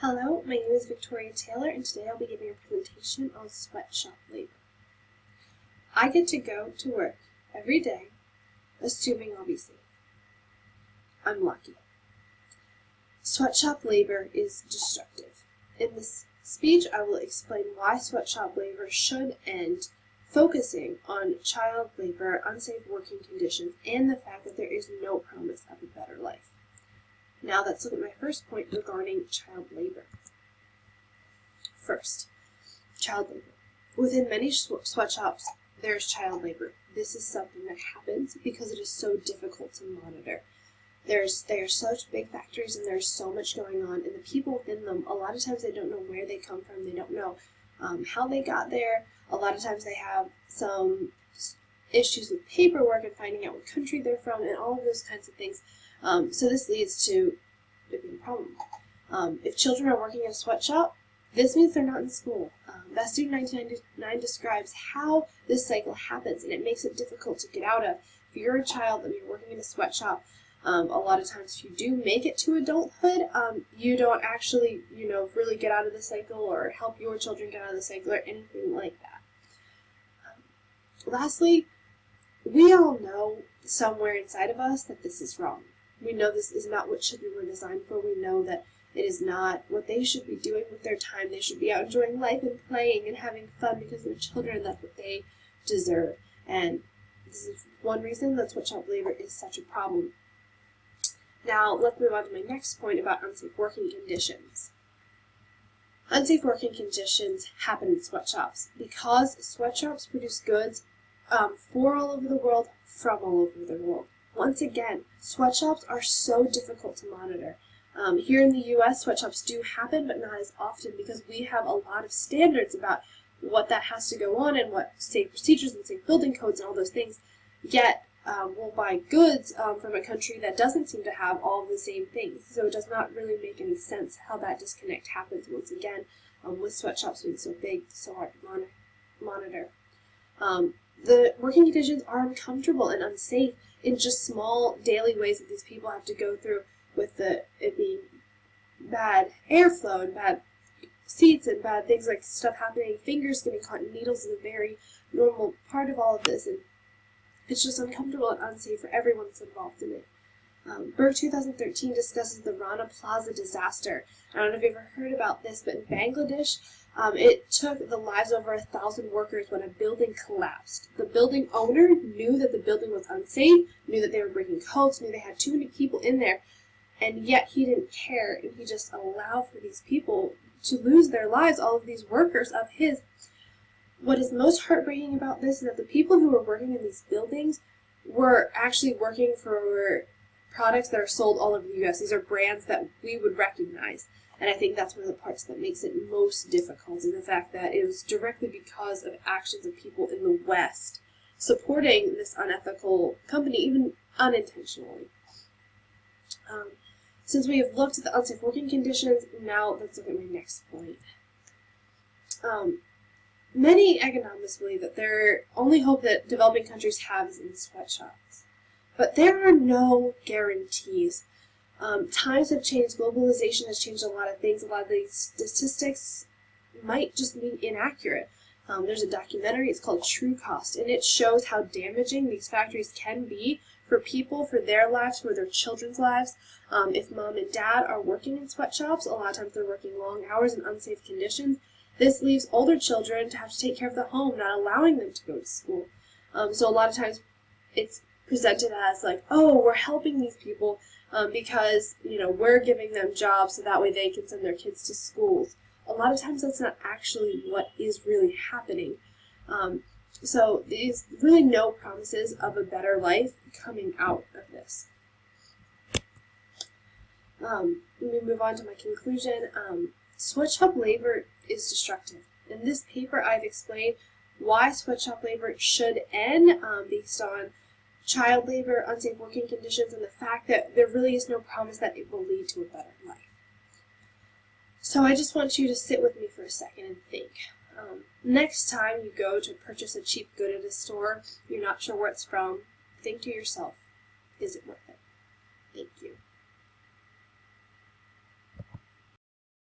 Hello, my name is Victoria Taylor, and today I'll be giving a presentation on sweatshop labor. I get to go to work every day, assuming I'll be safe. I'm lucky. Sweatshop labor is destructive. In this speech, I will explain why sweatshop labor should end, focusing on child labor, unsafe working conditions, and the fact that there is no promise of a better life. Now let's look at my first point regarding child labor. First, child labor. Within many sweatshops, there's child labor. This is something that happens because it is so difficult to monitor. They are such big factories and there's so much going on, and the people within them, a lot of times they don't know where they come from, they don't know how they got there. A lot of times they have some issues with paperwork and finding out what country they're from and all of those kinds of things. So this leads to a big problem. If children are working in a sweatshop, this means they're not in school. That Student 1999 describes how this cycle happens, and it makes it difficult to get out of. If you're a child and you're working in a sweatshop, a lot of times if you do make it to adulthood, you don't actually, really get out of the cycle or help your children get out of the cycle or anything like that. Lastly, we all know somewhere inside of us that this is wrong. We know this is not what children were designed for. We know that it is not what they should be doing with their time. They should be out enjoying life and playing and having fun because they're children. That's what they deserve. And this is one reason that sweatshop labor is such a problem. Now, let's move on to my next point about unsafe working conditions. Unsafe working conditions happen in sweatshops because sweatshops produce goods for all over the world, from all over the world. Once again, sweatshops are so difficult to monitor. Here in the U.S., sweatshops do happen, but not as often because we have a lot of standards about what that has to go on and what safe procedures and safe building codes and all those things. Yet, we'll buy goods from a country that doesn't seem to have all of the same things. So it does not really make any sense how that disconnect happens once again with sweatshops being so big, so hard to monitor. The working conditions are uncomfortable and unsafe in just small daily ways that these people have to go through, with it being bad airflow and bad seats and bad things like stuff happening, fingers getting caught in needles is a very normal part of all of this, and it's just uncomfortable and unsafe for everyone that's involved in it. Berg 2013 discusses the Rana Plaza disaster. I don't know if you've ever heard about this, but in Bangladesh, it took the lives of over 1,000 workers when a building collapsed. The building owner knew that the building was unsafe, knew that they were breaking codes, knew they had too many people in there, and yet he didn't care, and he just allowed for these people to lose their lives, all of these workers of his. What is most heartbreaking about this is that the people who were working in these buildings were actually working for products that are sold all over the U.S. These are brands that we would recognize. And I think that's one of the parts that makes it most difficult, is the fact that it was directly because of actions of people in the West supporting this unethical company, even unintentionally. Since we have looked at the unsafe working conditions, now let's look at my next point. Many economists believe that their only hope that developing countries have is in sweatshops. But there are no guarantees. Times have changed. Globalization has changed a lot of things. A lot of these statistics might just be inaccurate. There's a documentary, it's called True Cost, and it shows how damaging these factories can be for people, for their lives, for their children's lives. If mom and dad are working in sweatshops, a lot of times they're working long hours in unsafe conditions. This leaves older children to have to take care of the home, not allowing them to go to school. So a lot of times it's presented as like, oh, we're helping these people because, we're giving them jobs so that way they can send their kids to schools. A lot of times that's not actually what is really happening. So there's really no promises of a better life coming out of this. Let me move on to my conclusion. Sweatshop labor is destructive. In this paper, I've explained why sweatshop labor should end based on child labor, unsafe working conditions, and the fact that there really is no promise that it will lead to a better life. So I just want you to sit with me for a second and think. Next time you go to purchase a cheap good at a store, you're not sure where it's from, think to yourself, is it worth it? Thank you.